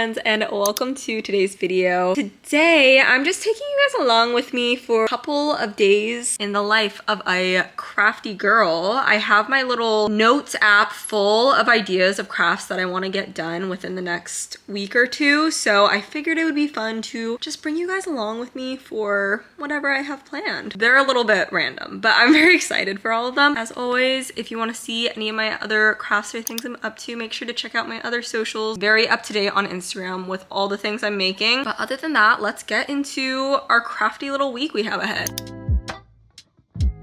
friends, and welcome to today's video. Today, I'm just taking you guys along with me for a couple of days in the life of a crafty girl. I have my little notes app full of ideas of crafts that I want to get done within the next week or two, so I figured it would be fun to just bring you guys along with me for whatever I have planned. They're a little bit random, but I'm very excited for all of them. As always, if you want to see any of my other crafts or things I'm up to, make sure to check out my other socials. Very up to date on Instagram with all the things I'm making. But other than that, let's get into our crafty little week we have ahead.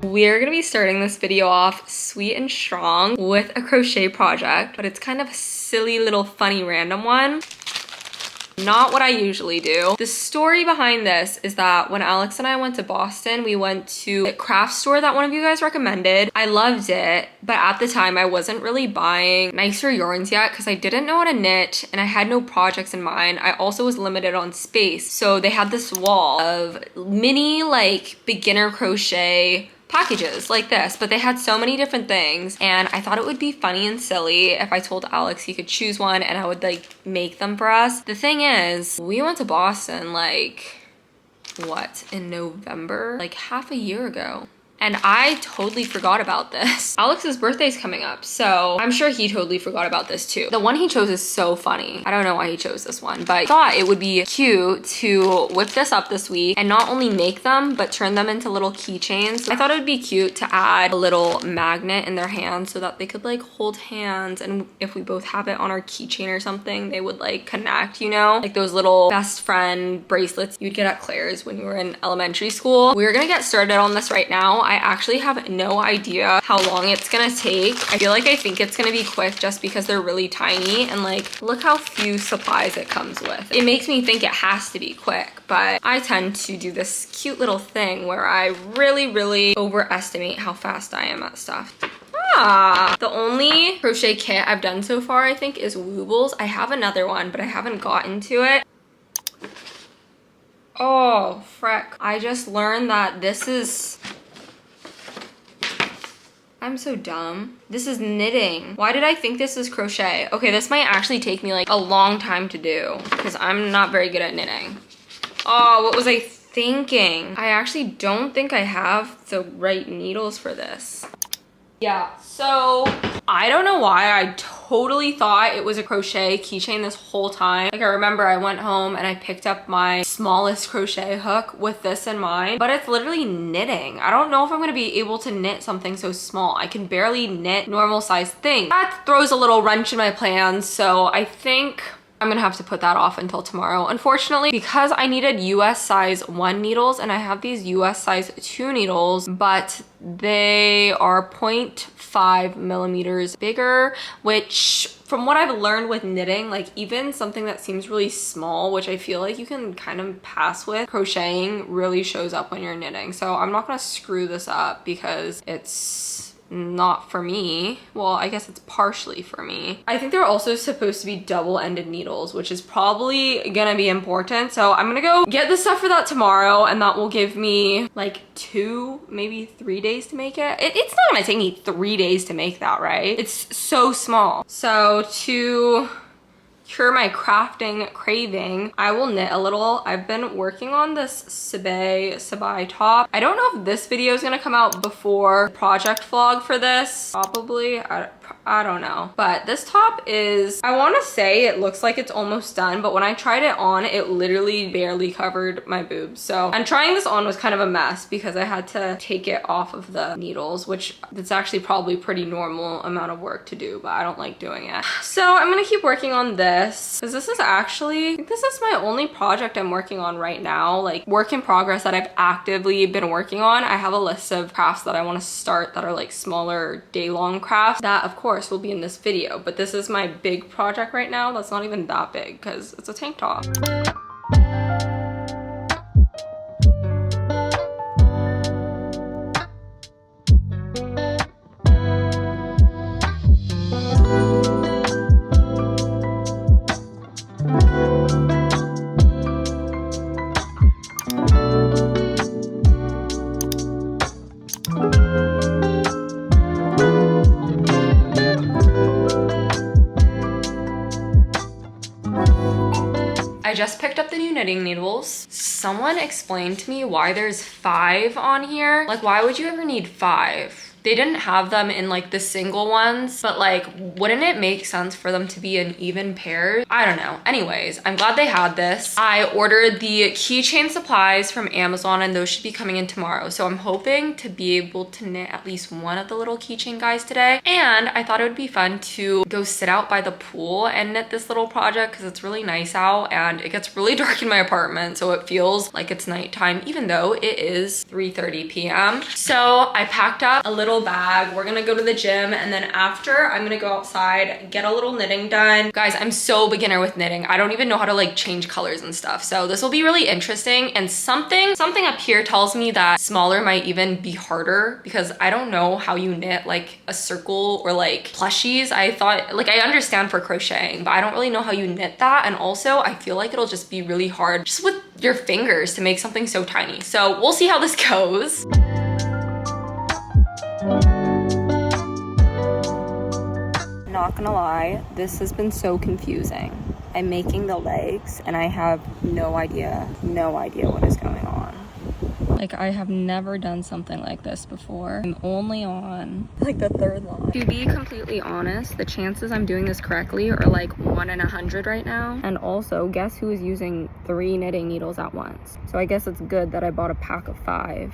We're gonna be starting this video off sweet and strong with a crochet project, but it's kind of a silly little funny random one. Not what I usually do. The story behind this is that when Alex and I went to Boston, we went to a craft store that one of you guys recommended. I loved it, but at the time I wasn't really buying nicer yarns yet because I didn't know how to knit and I had no projects in mind. I also was limited on space. So they had this wall of mini like beginner crochet packages like this, but they had so many different things and I thought it would be funny and silly if I told Alex he could choose one and I would like make them for us. The thing is, we went to Boston like, what, in November? Like half a year ago. And I totally forgot about this. Alex's birthday's coming up, so I'm sure he totally forgot about this too. The one he chose is so funny. I don't know why he chose this one, but I thought it would be cute to whip this up this week and not only make them, but turn them into little keychains. I thought it would be cute to add a little magnet in their hands so that they could like hold hands, and if we both have it on our keychain or something, they would like connect, you know? Like those little best friend bracelets you'd get at Claire's when you were in elementary school. We're gonna get started on this right now. I actually have no idea how long it's gonna take. I think it's gonna be quick just because they're really tiny and like, look how few supplies it comes with. It makes me think it has to be quick, but I tend to do this cute little thing where I really overestimate how fast I am at stuff. The only crochet kit I've done so far, I think, is Woobles. I have another one, but I haven't gotten to it. Oh, frick. I just learned that this is... I'm so dumb. This is knitting. Why did I think this is crochet? Okay, this might actually take me like a long time to do because I'm not very good at knitting. Oh, what was I thinking? I actually don't think I have the right needles for this. Yeah, so I don't know why I totally thought it was a crochet keychain this whole time. Like I remember I went home and I picked up my smallest crochet hook with this in mind, but it's literally knitting. I don't know if I'm gonna be able to knit something so small. I can barely knit normal sized things. That throws a little wrench in my plans, so I think I'm gonna have to put that off until tomorrow. Unfortunately, because I needed US size 1 needles and I have these US size 2 needles, but they are 0.5 millimeters bigger, which from what I've learned with knitting, like even something that seems really small, which I feel like you can kind of pass with, crocheting really shows up when you're knitting. So I'm not gonna screw this up because it's not for me. Well, I guess it's partially for me. I think they're also supposed to be double-ended needles, which is probably gonna be important. So I'm gonna go get the stuff for that tomorrow, and that will give me like 2, maybe 3 days to make it. It's not gonna take me 3 days to make that, right? It's so small. So to cure my crafting craving, I will knit a little. I've been working on this Sabai top. I don't know if this video is gonna come out before the project vlog for this. Probably, I don't know. But this top is, I wanna say it looks like it's almost done, but when I tried it on, it literally barely covered my boobs. So, and trying this on was kind of a mess because I had to take it off of the needles, which it's actually probably pretty normal amount of work to do, but I don't like doing it. So I'm gonna keep working on this because this is actually, I think this is my only project I'm working on right now, like work in progress that I've actively been working on. I have a list of crafts that I want to start that are like smaller day-long crafts that of course will be in this video, but this is my big project right now that's not even that big because it's a tank top. just picked up the new knitting needles. Someone explained to me why there's 5 on here. Like, why would you ever need 5? They didn't have them in like the single ones, but like, wouldn't it make sense for them to be in even pairs? I don't know. Anyways, I'm glad they had this. I ordered the keychain supplies from Amazon and those should be coming in tomorrow. So I'm hoping to be able to knit at least one of the little keychain guys today. And I thought it would be fun to go sit out by the pool and knit this little project because it's really nice out and it gets really dark in my apartment. So it feels like it's nighttime, even though it is 3:30 p.m. So I packed up a little bag. We're gonna go to the gym and then after I'm gonna go outside, get a little knitting done. Guys, I'm so beginner with knitting. I don't even know how to like change colors and stuff. So this will be really interesting, and something up here tells me that smaller might even be harder because I don't know how you knit like a circle or like plushies. I thought, like, I understand for crocheting, but I don't really know how you knit that. And also I feel like it'll just be really hard just with your fingers to make something so tiny. So we'll see how this goes. Not gonna lie, this has been so confusing. I'm making the legs and I have no idea what is going on. Like, I have never done something like this before. I'm only on like the 3rd line. To be completely honest, the chances I'm doing this correctly are like 1 in 100 right now. And also, guess who is using 3 knitting needles at once? So I guess it's good that I bought a pack of 5.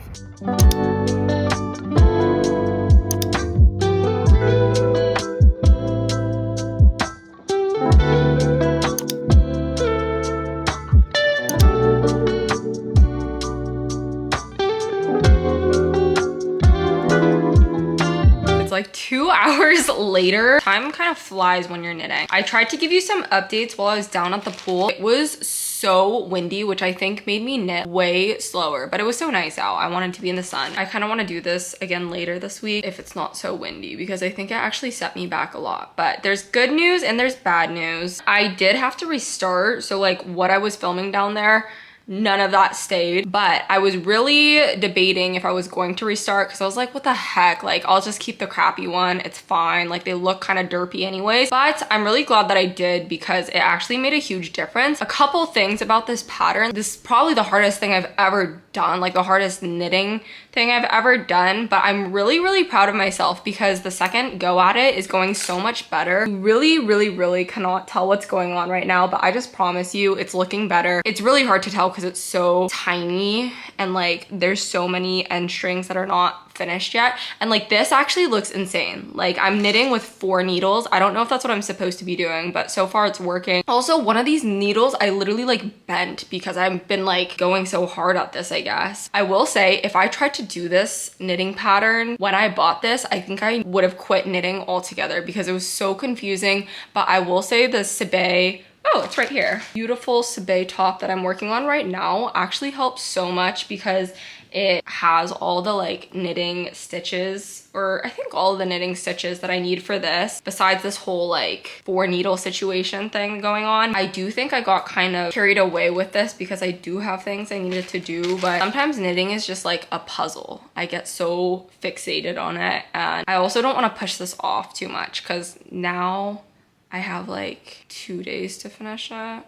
Like 2 hours later. Time kind of flies when you're knitting. I tried to give you some updates while I was down at the pool. It was so windy, which I think made me knit way slower, but it was so nice out. I wanted to be in the sun. I kind of want to do this again later this week if it's not so windy because I think it actually set me back a lot. But there's good news and there's bad news. I did have to restart. So like what I was filming down there, none of that stayed, but I was really debating if I was going to restart because I was like, what the heck? Like, I'll just keep the crappy one. It's fine. Like, they look kind of derpy anyways, but I'm really glad that I did because it actually made a huge difference. A couple things about this pattern. This is probably the hardest thing I've ever done, like the hardest knitting thing I've ever done, but I'm really proud of myself because the second go at it is going so much better. You really cannot tell what's going on right now, but I just promise you it's looking better. It's really hard to tell because it's so tiny and like there's so many end strings that are not finished yet, and like this actually looks insane. Like, I'm knitting with 4 needles. I don't know if that's what I'm supposed to be doing, but so far it's working. Also, one of these needles I literally like bent because I've been like going so hard at this, I guess. I will say, if I tried to do this knitting pattern when I bought this, I think I would have quit knitting altogether because it was so confusing. But I will say the Sabai, oh, it's right here, beautiful Sabai top that I'm working on right now actually helps so much because it has all the like knitting stitches, or I think all of the knitting stitches that I need for this, besides this whole like 4 needle situation thing going on. I do think I got kind of carried away with this because I do have things I needed to do, but sometimes knitting is just like a puzzle. I get so fixated on it, and I also don't want to push this off too much because now I have like 2 days to finish it.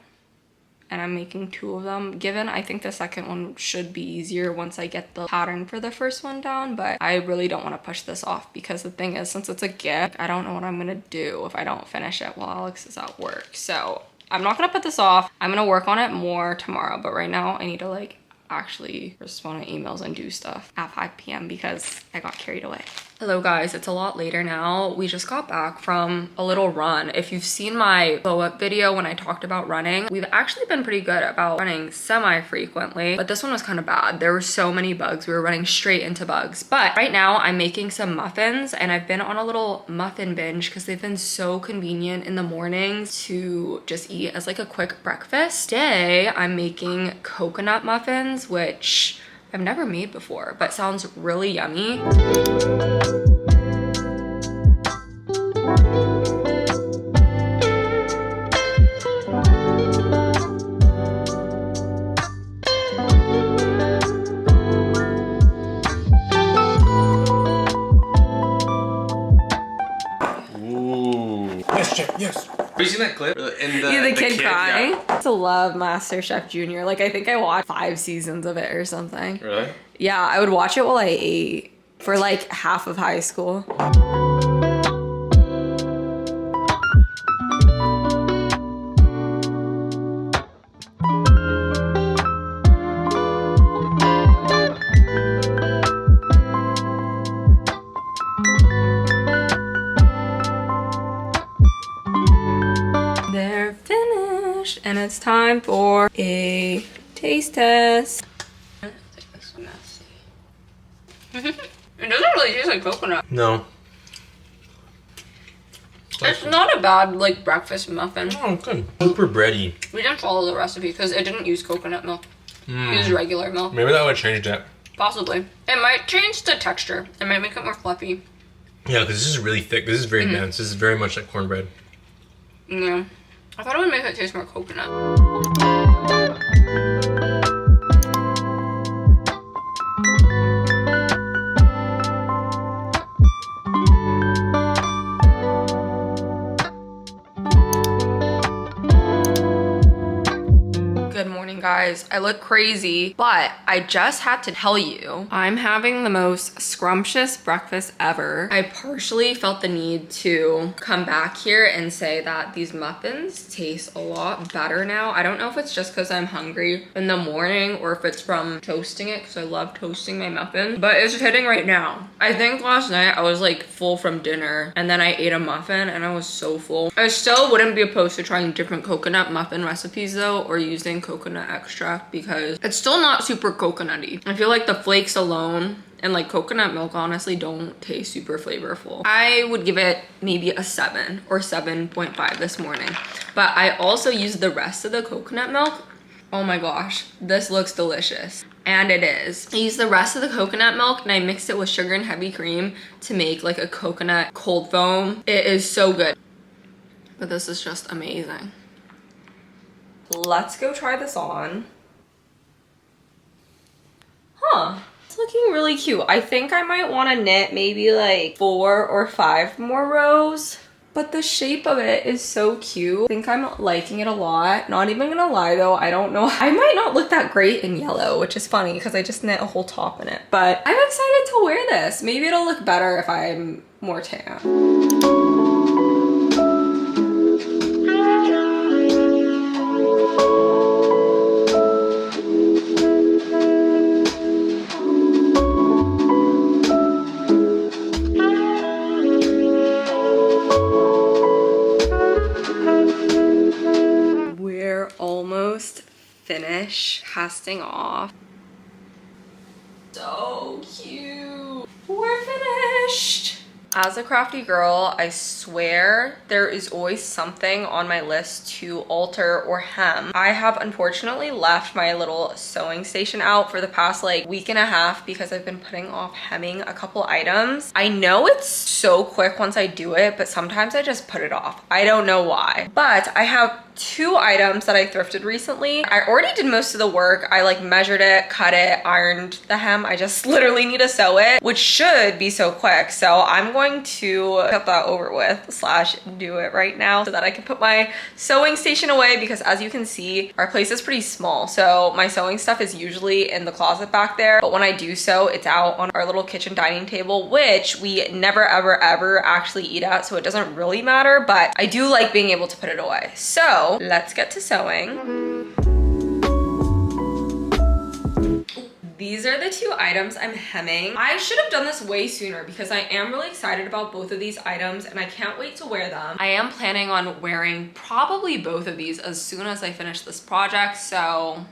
And I'm making 2 of them. Given I think the second one should be easier once I get the pattern for the first one down, but I really don't want to push this off because the thing is, since it's a gift, I don't know what I'm gonna do if I don't finish it while Alex is at work. So I'm not gonna put this off. I'm gonna work on it more tomorrow, but right now I need to like actually respond to emails and do stuff at 5 p.m. because I got carried away. Hello guys, it's a lot later now. We just got back from a little run. If you've seen my blow up video when I talked about running, we've actually been pretty good about running semi-frequently, but this one was kind of bad. There were so many bugs. We were running straight into bugs. But right now I'm making some muffins and I've been on a little muffin binge because they've been so convenient in the mornings to just eat as like a quick breakfast. Today I'm making coconut muffins, which I've never made before, but sounds really yummy. Ooh. Yes, chef, yes. Have you seen that clip? In The kid crying. Yeah. I used to love MasterChef Junior. Like, I think I watched 5 seasons of it or something. Really? Yeah, I would watch it while I ate for like half of high school. They're finished, and it's time for a taste test. It doesn't really taste like coconut. No. It's not a bad like breakfast muffin. Oh, good. Super bready. We didn't follow the recipe because it didn't use coconut milk. It used regular milk. Maybe that would have changed it. Possibly. It might change the texture. It might make it more fluffy. Yeah, because this is really thick. This is very dense. This is very much like cornbread. Yeah. I thought it would make it taste more coconut. Good morning, guys. I look crazy, but I just had to tell you, I'm having the most scrumptious breakfast ever. I partially felt the need to come back here and say that these muffins taste a lot better now. I don't know if it's just because I'm hungry in the morning or if it's from toasting it, because I love toasting my muffins, but it's hitting right now. I think last night I was like full from dinner and then I ate a muffin and I was so full. I still wouldn't be opposed to trying different coconut muffin recipes though, or using coconut extract, because it's still not super coconutty. I feel like the flakes alone and like coconut milk honestly don't taste super flavorful. I would give it maybe a 7 or 7.5 this morning, but I also used the rest of the coconut milk. Oh my gosh, this looks delicious. And it is. I used the rest of the coconut milk and I mixed it with sugar and heavy cream to make like a coconut cold foam. It is so good. But this is just amazing. Let's go try this on. Huh, it's looking really cute. I think I might want to knit maybe like 4 or 5 more rows, but the shape of it is so cute. I think I'm liking it a lot. Not even gonna lie though, I don't know. I might not look that great in yellow, which is funny because I just knit a whole top in it, but I'm excited to wear this. Maybe it'll look better if I'm more tan. Almost finished casting off. So cute. We're finished. As a crafty girl, I swear there is always something on my list to alter or hem. I have unfortunately left my little sewing station out for the past like week and a half because I've been putting off hemming a couple items. I know it's so quick once I do it, but sometimes I just put it off. I don't know why, but I have 2 items that I thrifted recently. I already did most of the work. I like measured it, cut it, ironed the hem. I just literally need to sew it, which should be so quick. So I'm going to get that over with / do it right now so that I can put my sewing station away, because as you can see, our place is pretty small. So my sewing stuff is usually in the closet back there, but when I do sew, it's out on our little kitchen dining table, which we never ever actually eat at, so it doesn't really matter, but I do like being able to put it away. So let's get to sewing. These are the 2 items I'm hemming. I should have done this way sooner because I am really excited about both of these items and I can't wait to wear them. I am planning on wearing probably both of these as soon as I finish this project, so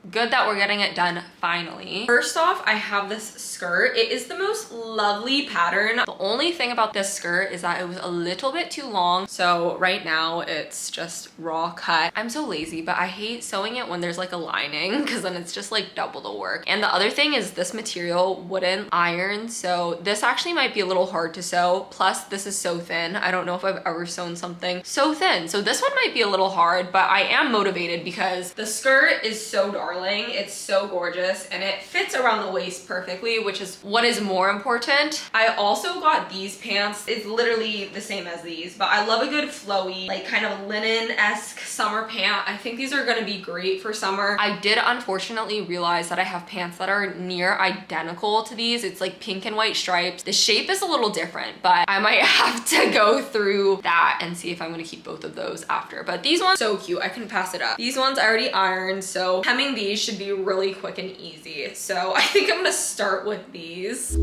good that we're getting it done finally. First off, I have this skirt. It is the most lovely pattern. The only thing about this skirt is that it was a little bit too long. So right now it's just raw cut. I'm so lazy, but I hate sewing it when there's like a lining because then it's just like double the work. And the other thing is this material wouldn't iron. So this actually might be a little hard to sew. Plus this is so thin. I don't know if I've ever sewn something so thin. So this one might be a little hard, but I am motivated because the skirt is so dark. darling. It's so gorgeous and it fits around the waist perfectly, which is what is more important. I also got these pants. It's literally the same as these, but I love a good flowy, like kind of linen-esque summer pant. I think these are gonna be great for summer. I did unfortunately realize that I have pants that are near identical to these. It's like pink and white stripes. The shape is a little different, but I might have to go through that and see if I'm gonna keep both of those after. But these ones, so cute. I couldn't pass it up. These ones I already ironed, so hemming these should be really quick and easy. So I think I'm gonna start with these.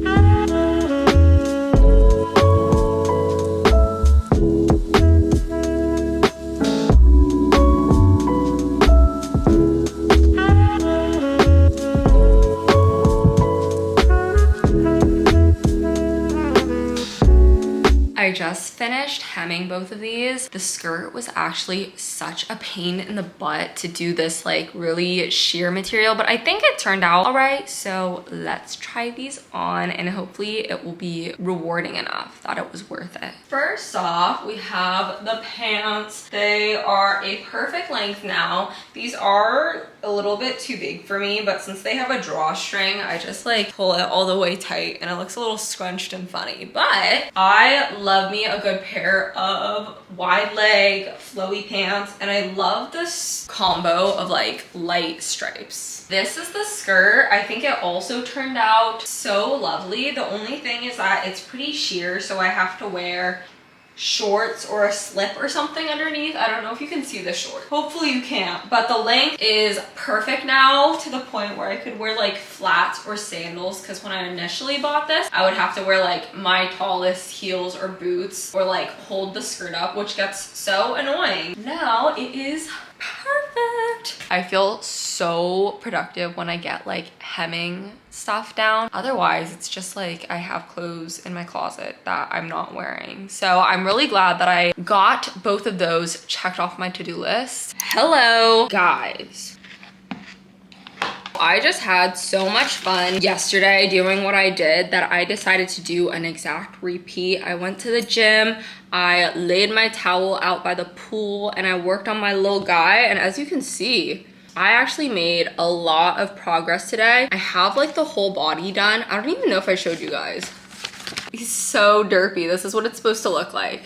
I just finished hemming both of these. The skirt was actually such a pain in the butt to do this like really sheer material, but I think it turned out all right. So let's try these on and hopefully it will be rewarding enough that it was worth it. First off, we have the pants. They are a perfect length now. These are a little bit too big for me, but since they have a drawstring, I just like pull it all the way tight and it looks a little scrunched and funny. But I love me a good pair of wide leg flowy pants, and I love this combo of like light stripes. This is the skirt. I think it also turned out so lovely. The only thing is that it's pretty sheer, so I have to wear shorts or a slip or something underneath. I don't know if you can see the short. Hopefully you can't, but the length is perfect now to the point where I could wear like flats or sandals, because when I initially bought this, I would have to wear like my tallest heels or boots or like hold the skirt up, which gets so annoying. Now it is perfect. I feel so productive when I get like hemming stuff down. Otherwise, it's just like I have clothes in my closet that I'm not wearing. So I'm really glad that I got both of those checked off my to-do list. Hello, guys. I just had so much fun yesterday doing what I did that I decided to do an exact repeat. I went to the gym, I laid my towel out by the pool, and I worked on my little guy. And as you can see, I actually made a lot of progress today. I have like the whole body done. I don't even know if I showed you guys. He's so derpy. This is what it's supposed to look like.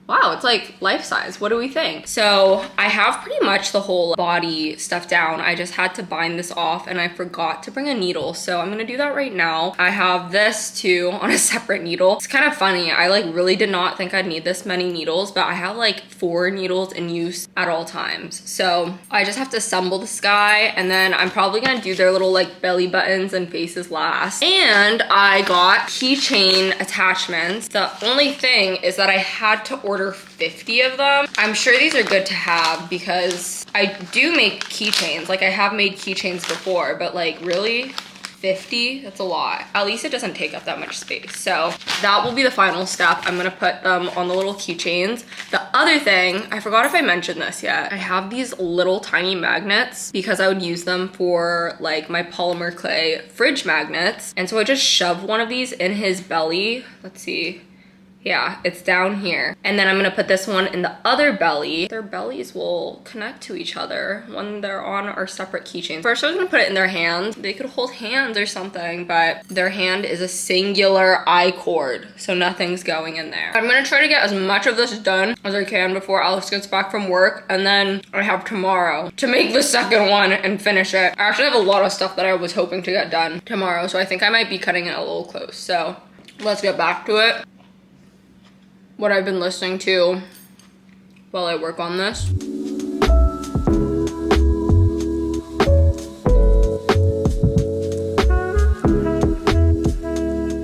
Wow, it's like life size. What do we think? So I have pretty much the whole body stuff down. I just had to bind this off and I forgot to bring a needle. So I'm gonna do that right now. I have this too on a separate needle. It's kind of funny. I like really did not think I'd need this many needles, but I have like 4 needles in use at all times. So I just have to assemble this guy, and then I'm probably gonna do their little like belly buttons and faces last. And I got keychain attachments. The only thing is that I had to order 50 of them. I'm sure these are good to have because I do make keychains. Like I have made keychains before, but like really 50, that's a lot. At least it doesn't take up that much space. So that will be the final step. I'm gonna put them on the little keychains. The other thing, I forgot if I mentioned this yet, I have these little tiny magnets because I would use them for like my polymer clay fridge magnets. And so I just shoved one of these in his belly. Let's see. Yeah, it's down here. And then I'm gonna put this one in the other belly. Their bellies will connect to each other when they're on our separate keychains. First, I was gonna put it in their hands. They could hold hands or something, but their hand is a singular I cord, so nothing's going in there. I'm gonna try to get as much of this done as I can before Alex gets back from work, and then I have tomorrow to make the second one and finish it. I actually have a lot of stuff that I was hoping to get done tomorrow, so I think I might be cutting it a little close. So let's get back to it. What I've been listening to while I work on this.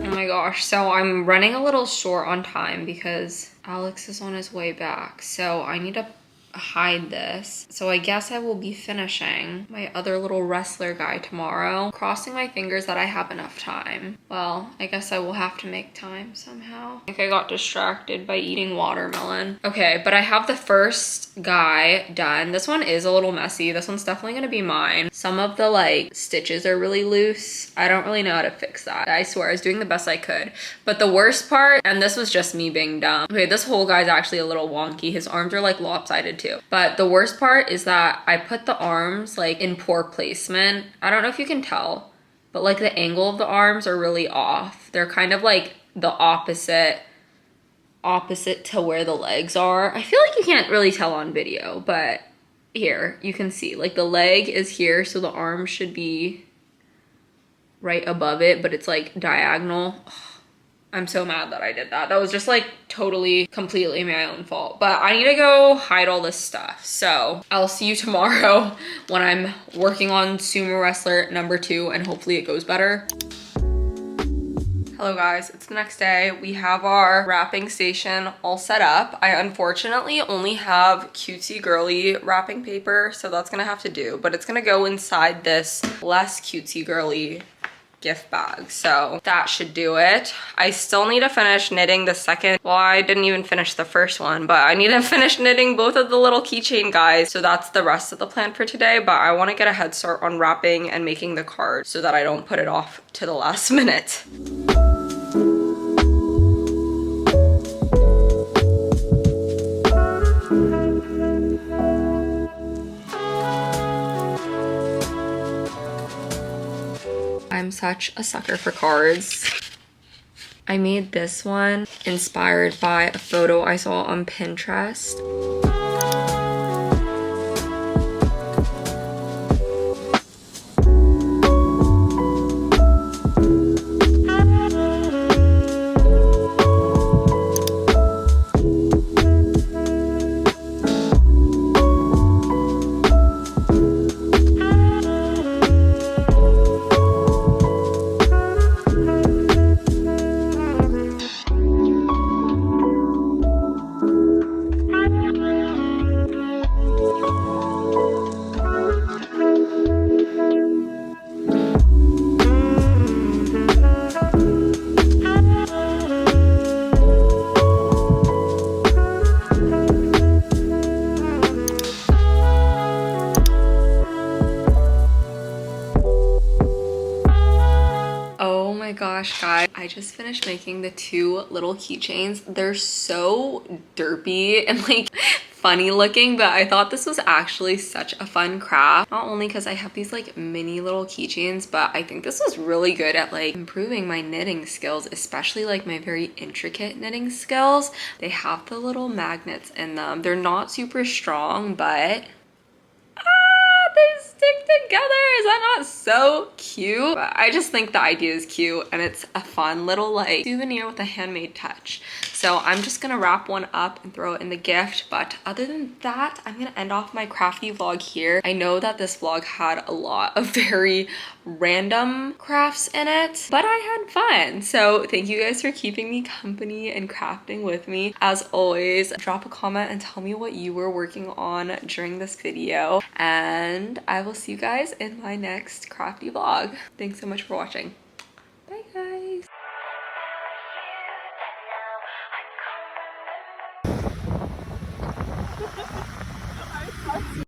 Oh my gosh, so I'm running a little short on time because Alex is on his way back. So I need to hide this. So I guess I will be finishing my other little wrestler guy tomorrow. Crossing my fingers that I have enough time. Well, I guess I will have to make time somehow. I think I got distracted by eating watermelon. Okay, but I have the first guy done. This one is a little messy. This one's definitely gonna be mine. Some of the like stitches are really loose. I don't really know how to fix that. I swear I was doing the best I could. But the worst part, and this was just me being dumb. Okay, this whole guy's actually a little wonky. His arms are like lopsided too. But the worst part is that I put the arms like in poor placement. I don't know if you can tell, but like the angle of the arms are really off. They're kind of like the opposite to where the legs are. I feel like you can't really tell on video, but here you can see like the leg is here, so the arm should be right above it, but it's like diagonal. Ugh, I'm so mad that I did that. That was just like totally, completely my own fault. But I need to go hide all this stuff. So I'll see you tomorrow when I'm working on Sumo Wrestler number 2 and hopefully it goes better. Hello guys, it's the next day. We have our wrapping station all set up. I unfortunately only have cutesy girly wrapping paper, so that's gonna have to do, but it's gonna go inside this less cutesy girly gift bag, so that should do it. I still need to finish knitting the second, well, I didn't even finish the first one, but I need to finish knitting both of the little keychain guys, so that's the rest of the plan for today. But I want to get a head start on wrapping and making the card so that I don't put it off to the last minute. I'm such a sucker for cards. I made this one inspired by a photo I saw on Pinterest. Gosh, guys, I just finished making the 2 little keychains. They're so derpy and like funny looking, but I thought this was actually such a fun craft. Not only because I have these like mini little keychains, but I think this was really good at like improving my knitting skills, especially like my very intricate knitting skills. They have the little magnets in them. They're not super strong, but they stick together. Is that not so cute? But I just think the idea is cute and it's a fun little like souvenir with a handmade touch. So I'm just gonna wrap one up and throw it in the gift. But other than that, I'm gonna end off my crafty vlog here. I know that this vlog had a lot of very random crafts in it, but I had fun. So thank you guys for keeping me company and crafting with me. As always, drop a comment and tell me what you were working on during this video, and I will see you guys in my next crafty vlog. Thanks so much for watching.